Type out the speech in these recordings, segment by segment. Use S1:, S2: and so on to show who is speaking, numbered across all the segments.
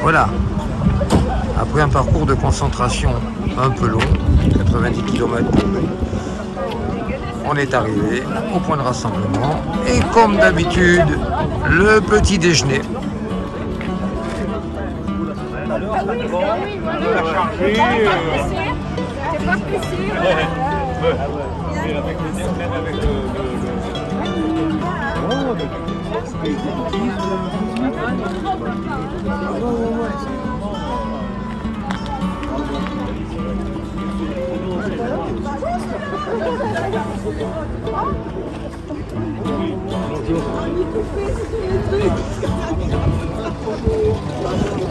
S1: Voilà. Après un parcours de concentration un peu long, 90 km pour nous, on est arrivé au point de rassemblement. Et comme d'habitude, le petit déjeuner.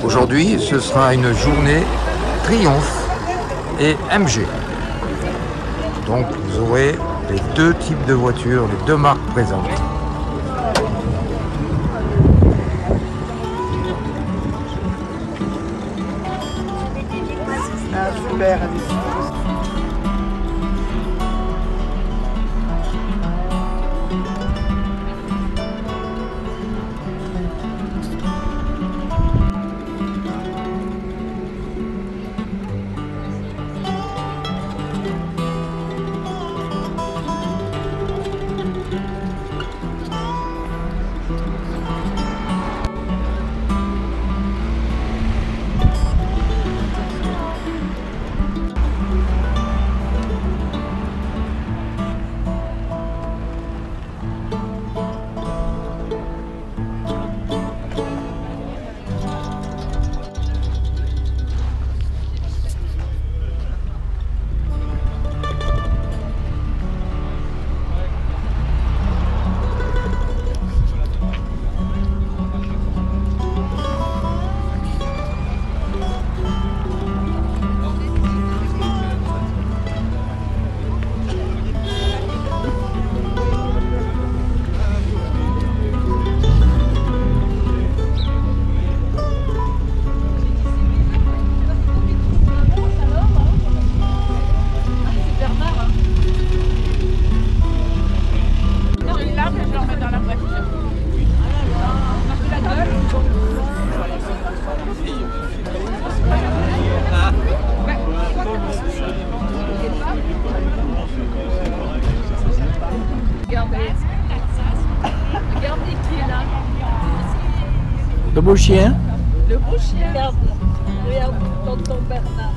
S1: Aujourd'hui, ce sera une journée Triumph et MG. Donc vous aurez les deux types de voitures, les deux marques présentes.
S2: Super.
S3: Le beau chien.
S4: Le beau chien. Regarde tonton Bernard.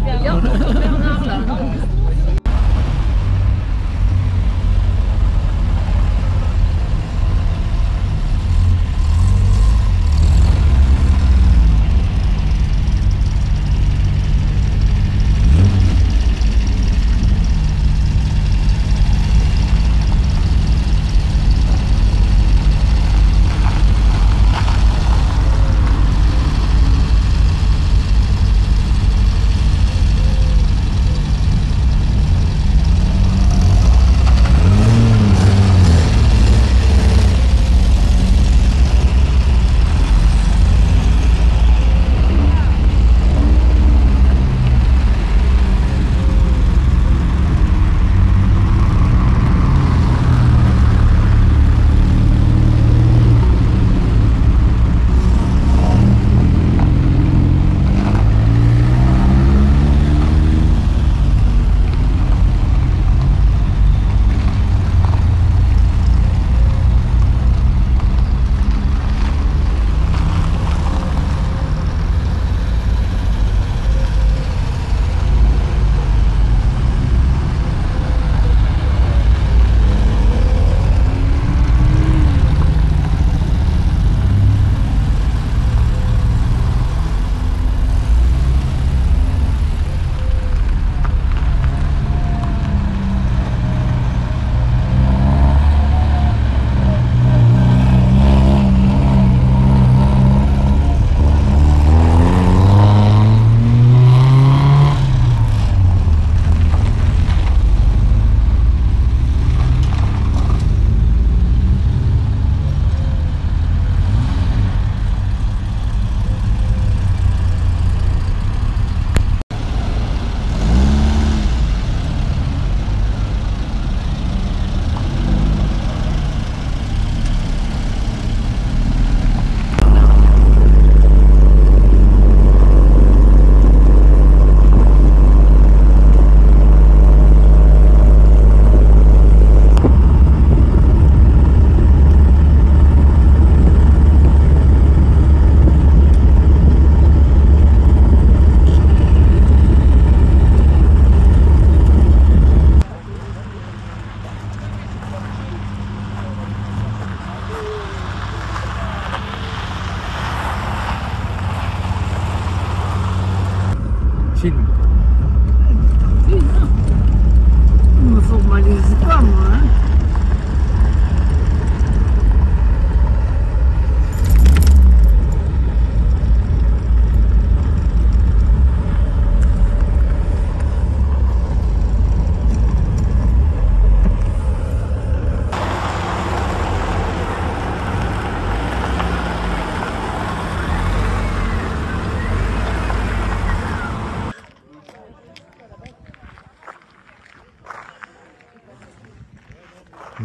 S4: Regarde tonton Bernard là.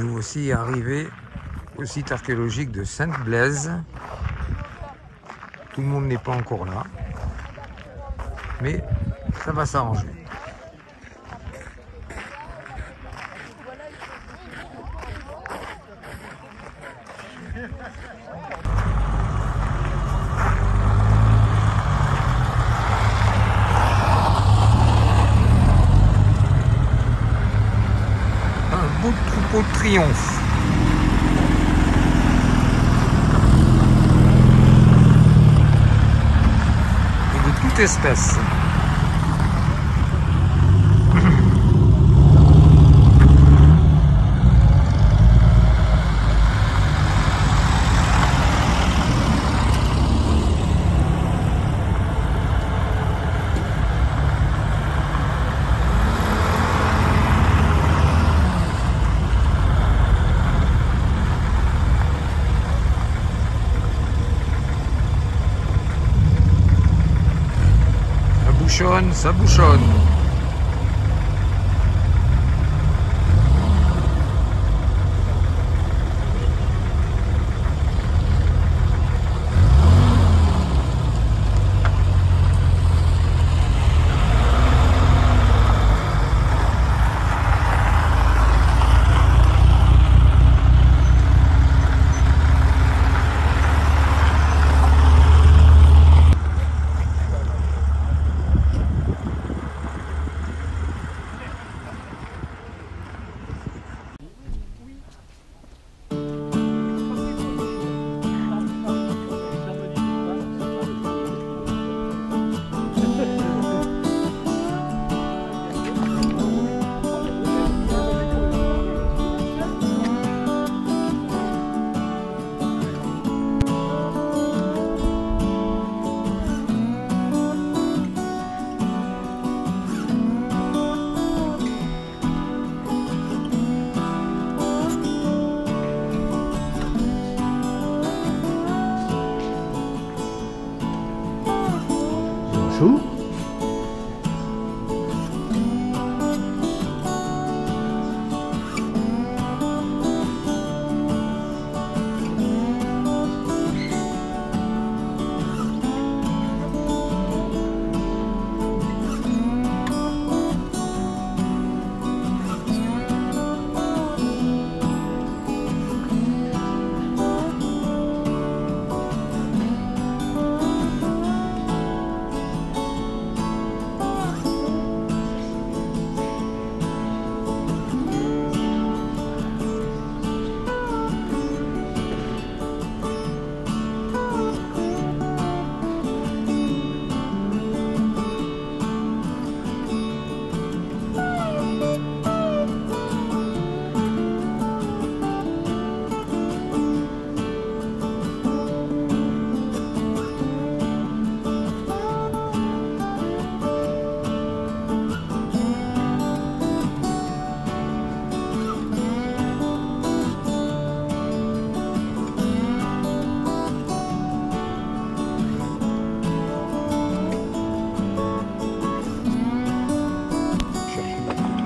S1: nous aussi arriver au site archéologique de Sainte-Blaise. Tout le monde n'est pas encore là, mais ça va s'arranger. Un beau troupeau de triomphe. Espèce. Ça bouchonne.
S3: Chou.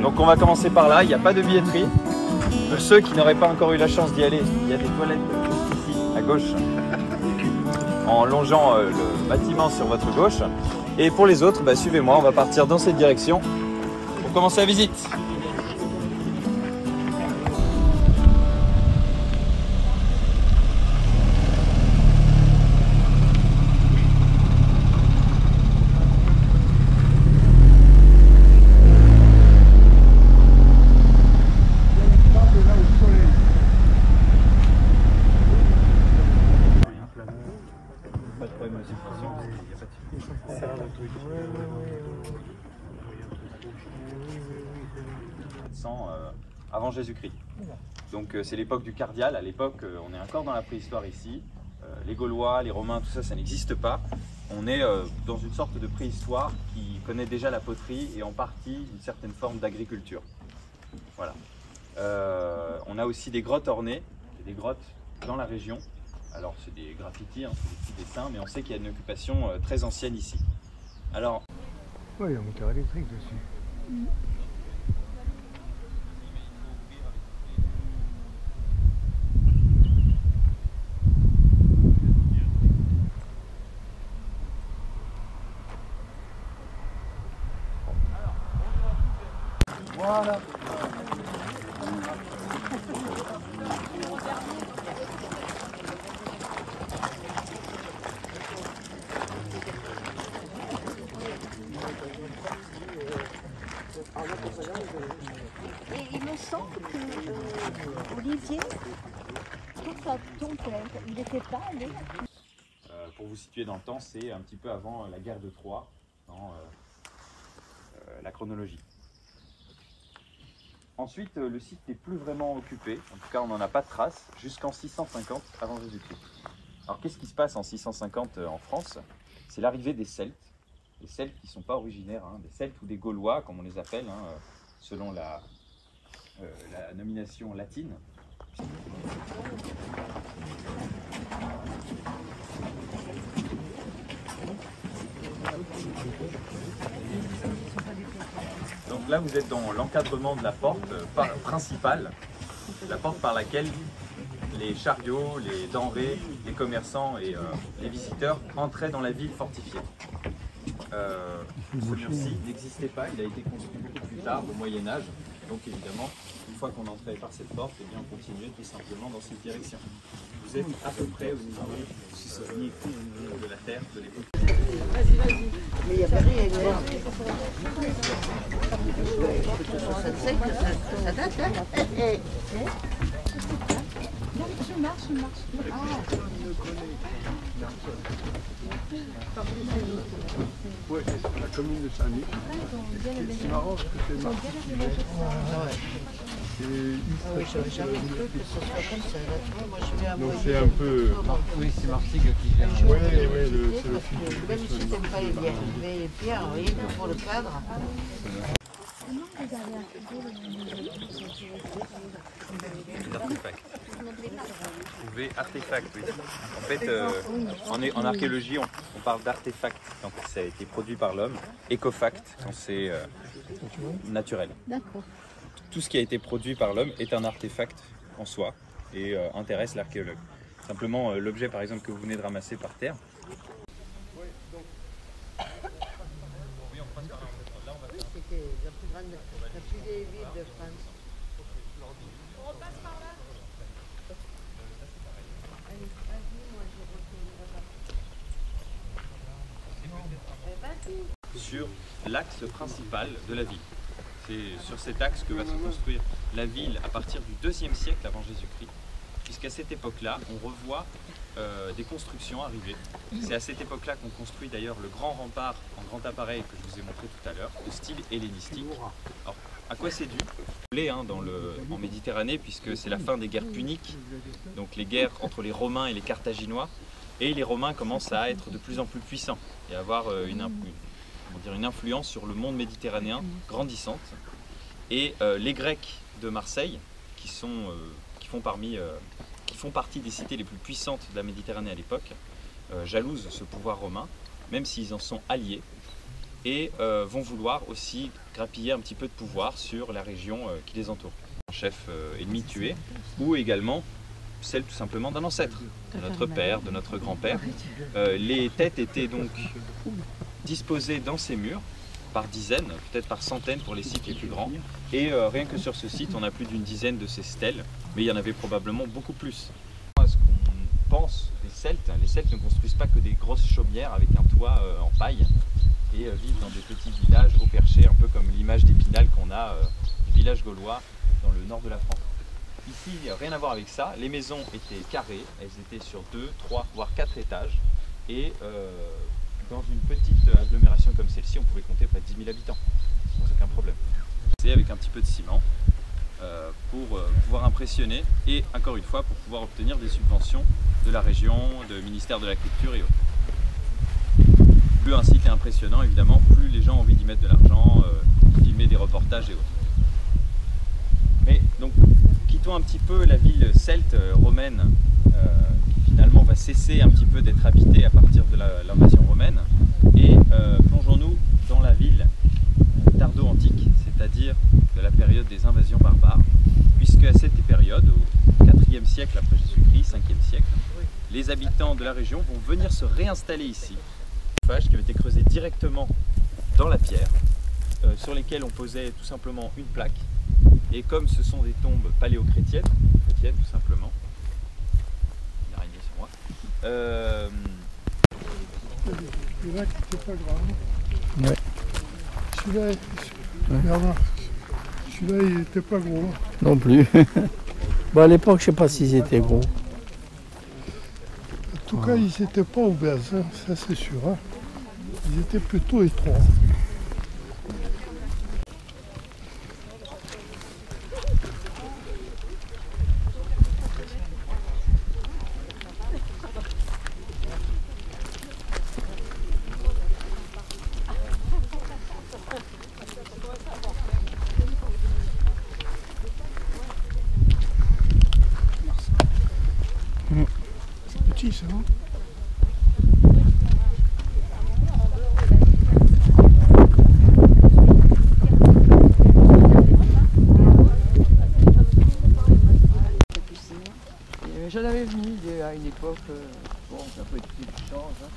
S2: Donc on va commencer par là, il n'y a pas de billetterie. Pour ceux qui n'auraient pas encore eu la chance d'y aller, il y a des toilettes juste ici, à gauche, en longeant le bâtiment sur votre gauche. Et pour les autres, suivez-moi, on va partir dans cette direction pour commencer la visite. Avant Jésus-Christ. Donc c'est l'époque du cardial. À l'époque, on est encore dans la préhistoire ici. Les Gaulois, les Romains, tout ça, ça n'existe pas. On est dans une sorte de préhistoire qui connaît déjà la poterie et en partie une certaine forme d'agriculture. Voilà. On a aussi des grottes ornées, des grottes dans la région. Alors c'est des graffitis, hein, c'est des petits dessins, mais on sait qu'il y a une occupation très ancienne ici. Alors,
S1: oui, il y a un moteur électrique dessus.
S3: Voilà.
S4: Et il me semble que Olivier, ton père, il n'était pas allé.
S2: Pour vous situer dans le temps, c'est un petit peu avant la guerre de Troie, dans la chronologie. Ensuite, le site n'est plus vraiment occupé, en tout cas on n'en a pas de traces, jusqu'en 650 avant Jésus-Christ. Alors qu'est-ce qui se passe en 650 en France? C'est l'arrivée des Celtes. Les Celtes qui ne sont pas originaires, des Celtes ou des Gaulois, comme on les appelle, selon la nomination latine. Donc là, vous êtes dans l'encadrement de la porte principale, la porte par laquelle les chariots, les denrées, les commerçants et les visiteurs entraient dans la ville fortifiée. Ce mur-ci n'existait pas, il a été construit beaucoup plus tard, au Moyen-Âge. Donc évidemment, une fois qu'on entrait par cette porte, eh bien, on continuait tout simplement dans cette direction. Vous êtes à peu près au niveau de la terre de l'époque.
S5: Mais il n'y a pas rien. Ça date, hein?
S4: Je marche.
S6: Oui, c'est la commune de Saint-Denis. C'est marrant parce que c'est marqué. Donc c'est un peu...
S1: Oui, c'est Martigues qui vient.
S6: Oui, c'est le fil.
S5: Même si tu n'aimes pas les bières, mais les pierres, rien que pour le cadre.
S4: Comment vous avez arrivé
S2: Des artefacts. Trouver artefacts, oui. En fait, en archéologie, on parle d'artefacts quand ça a été produit par l'homme, écofact quand c'est naturel.
S4: D'accord.
S2: Tout ce qui a été produit par l'homme est un artefact en soi et intéresse l'archéologue. Simplement, l'objet par exemple que vous venez de ramasser par terre.
S5: C'était la plus grande, la plus vieille ville de France.
S4: On repasse par là.
S2: Sur l'axe principal de la ville. C'est sur cet axe que va se construire la ville à partir du IIe siècle avant Jésus-Christ, puisqu'à cette époque-là, on revoit des constructions arriver. C'est à cette époque-là qu'on construit d'ailleurs le grand rempart en grand appareil que je vous ai montré tout à l'heure, de style hellénistique. Alors, à quoi c'est dû? En Méditerranée, puisque c'est la fin des guerres puniques, donc les guerres entre les Romains et les Carthaginois, et les Romains commencent à être de plus en plus puissants et à avoir une influence sur le monde méditerranéen grandissante. Et les Grecs de Marseille, qui font partie des cités les plus puissantes de la Méditerranée à l'époque, jalousent ce pouvoir romain, même s'ils en sont alliés, et vont vouloir aussi grappiller un petit peu de pouvoir sur la région qui les entoure. Un chef ennemi tué, ou également celle tout simplement d'un ancêtre, de notre père, de notre grand-père. Les têtes étaient donc disposées dans ces murs, par dizaines, peut-être par centaines pour les sites les plus grands. Et rien que sur ce site, on a plus d'une dizaine de ces stèles, mais il y en avait probablement beaucoup plus. À ce qu'on pense des Celtes, les Celtes ne construisent pas que des grosses chaumières avec un toit en paille, et vivent dans des petits villages haut perchés, un peu comme l'image d'Épinal qu'on a du village gaulois dans le nord de la France. Ici, rien à voir avec ça, les maisons étaient carrées, elles étaient sur 2, 3, voire 4 étages, et dans une petite agglomération comme celle-ci, on pouvait compter près de 10 000 habitants, sans aucun problème. C'est avec un petit peu de ciment pour pouvoir impressionner, et encore une fois, pour pouvoir obtenir des subventions de la région, du ministère de la Culture et autres. Plus un site est impressionnant, évidemment, plus les gens ont envie d'y mettre de l'argent, filmer des reportages et autres. Mais donc, quittons un petit peu la ville celte romaine, qui finalement va cesser un petit peu d'être habitée à partir de l'invasion romaine, et plongeons-nous dans la ville tardo-antique, c'est-à-dire de la période des invasions barbares, puisque à cette période, au IVe siècle après Jésus-Christ, 5e siècle, les habitants de la région vont venir se réinstaller ici. Qui avait été creusé directement dans la pierre sur lesquelles on posait tout simplement une plaque. Et comme ce sont des tombes paléochrétiennes, tout simplement, une araignée sur moi,
S6: Il y en a qui n'étaient pas grands.
S3: Ouais.
S6: Celui-là, il n'était pas gros.
S3: Non plus. Bon, à l'époque, je sais pas s'ils étaient gros.
S6: En tout cas, ils n'étaient pas obèses, hein, ça c'est sûr. Hein. Ils étaient plutôt étroits. C'est petit ça, hein.
S5: J'en avais venu à une époque, bon, ça peut être qui change. Hein.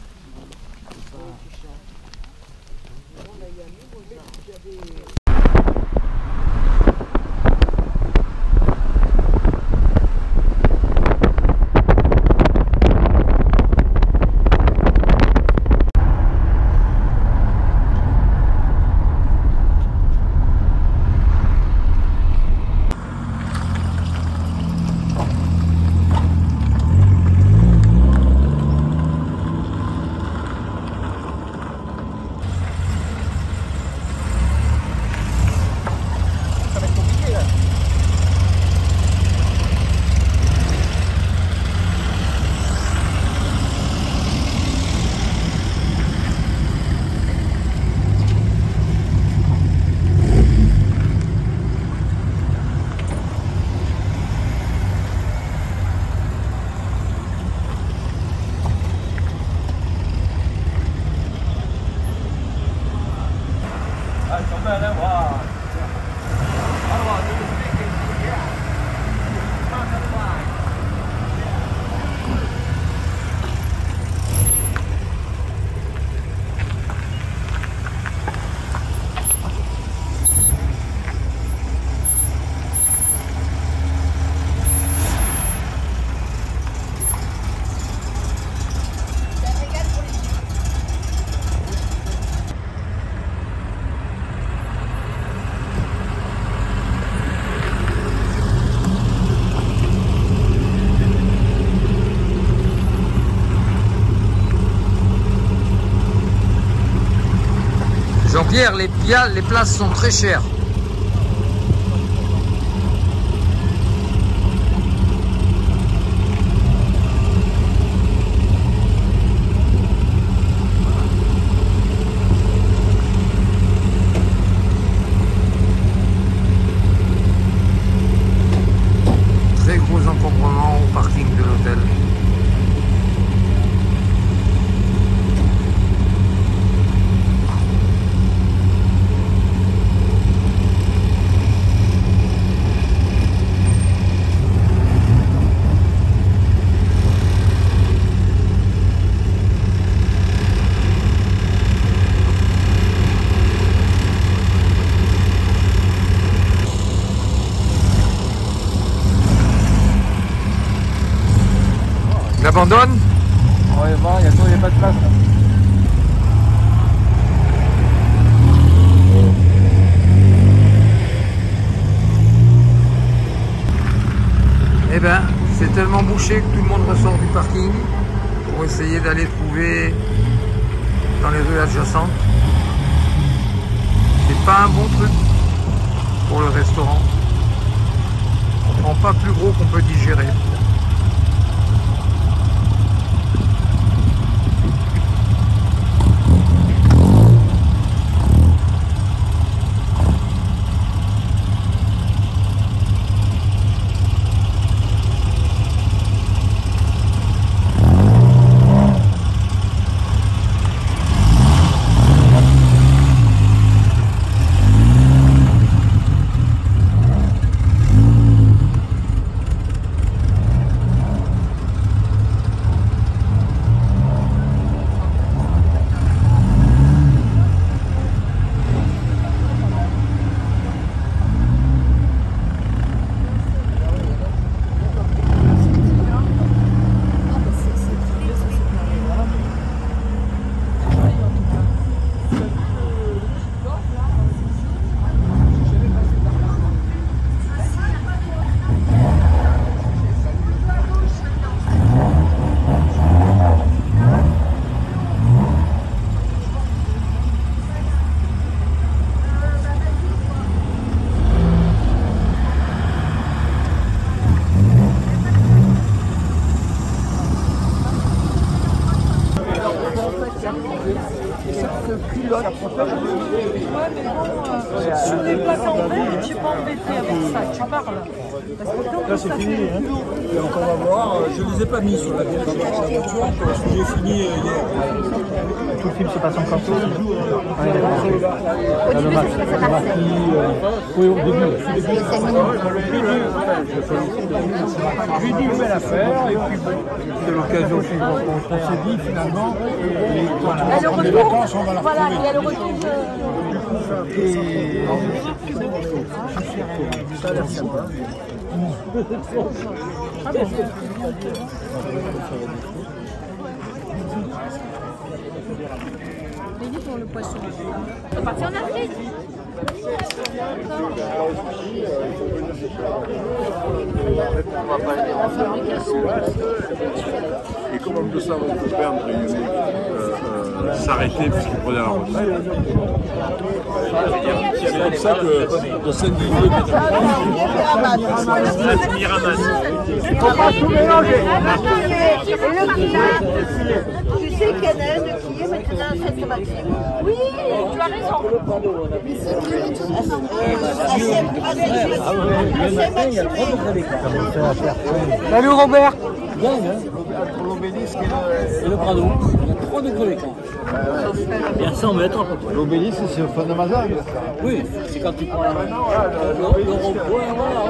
S1: Jean-Pierre, les places sont très chères. Très gros encombrement au parking de l'hôtel. Il abandonne?
S3: Ouais, bon, il n'y a pas de place là.
S1: Eh ben, c'est tellement bouché que tout le monde ressort du parking pour essayer d'aller trouver dans les rues adjacentes. C'est pas un bon truc pour le restaurant. On prend pas plus gros qu'on peut digérer.
S6: une culotte.
S7: Sur les plaques en verre, je suis pas embêtée avec ça, tu parles. Parce que quand
S8: Là c'est fini, hein. Et donc on va voir, je les ai pas mis sur la voiture parce que j'ai fini hier.
S3: Tout le film se passe en canto.
S4: Au début, c'est ça passait.
S3: Oui, au début.
S6: Je lui ai dit une belle affaire, et puis bon,
S3: C'est l'occasion suivante qu'on s'est dit finalement.
S6: quand on va prendre des vacances, on va la
S4: Voilà,
S6: retrouver.
S4: il y a le retour de...
S6: Ça a l'air sympa.
S7: pour le poisson.
S4: On est parti en Afrique.
S6: Et comme on le sait, on peut perdre et s'arrêter puisqu'il prenait la retraite. C'est comme ça que dans cette vidéo,
S4: Il ne faut pas tout mélanger. Tu sais qu'il y en a un qui est maintenant cette thématique. Oui, tu as raison.
S3: Salut Robert.
S6: entre l'obélisque
S3: Et le Prado. Il y a 3 degrés d'écart. Il y a 100 mètres à peu près.
S6: l'obélisque, c'est au fond de Mazag.
S3: Oui, c'est quand tu prends le rond-point, voilà.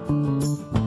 S9: Thank you.